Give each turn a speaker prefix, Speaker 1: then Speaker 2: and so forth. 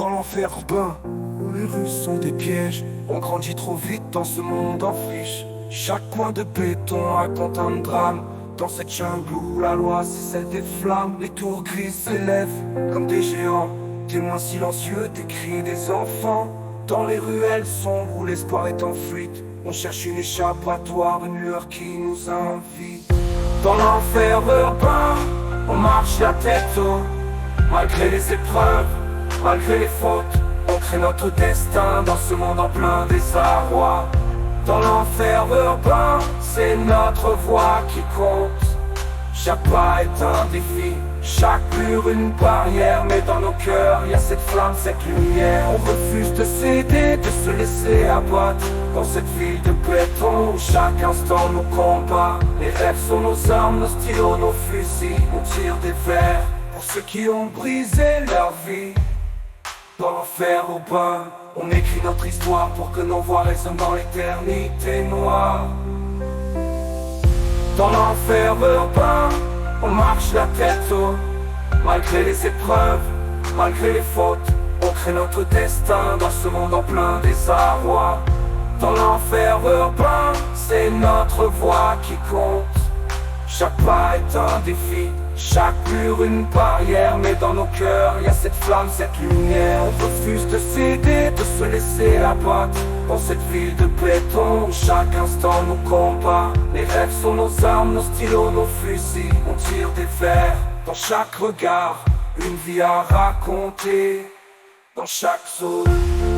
Speaker 1: dans l'enfer urbain, où les rues sont des pièges. On grandit trop vite dans ce monde en friche. Chaque coin de béton raconte un drame. Dans cette jungle où la loi c'est celle des flammes. Les tours grises s'élèvent comme des géants, témoins silencieux des cris des enfants. Dans les ruelles sombres où l'espoir est en fuite, on cherche une échappatoire, une lueur qui nous invite. Dans l'enfer urbain, on marche la tête haut. Malgré les épreuves, malgré les fautes, on crée notre destin dans ce monde en plein désarroi. Dans l'enfer urbain, c'est notre voix qui compte. Chaque pas est un défi, chaque mur une barrière. Mais dans nos cœurs, y a cette flamme, cette lumière. On refuse de céder, de se laisser abattre dans cette ville de béton où chaque instant nous combat. Les rêves sont nos armes, nos stylos, nos fusils. On tire des vers pour ceux qui ont brisé leur vie. Dans l'enfer urbain, on écrit notre histoire pour que nos voix résonnent dans l'éternité noire. Dans l'enfer urbain, on marche la tête haut. Malgré les épreuves, malgré les fautes, on crée notre destin dans ce monde en plein désarroi. Dans l'enfer urbain, c'est notre voix qui compte. Chaque pas est un défi, chaque mur une barrière. Mais dans nos cœurs, y a cette flamme, cette lumière. On refuse de céder, de se laisser abattre dans cette ville de béton où chaque instant nous combat. Les rêves sont nos armes, nos stylos, nos fusils. On tire des vers dans chaque regard, une vie à raconter. Dans chaque zone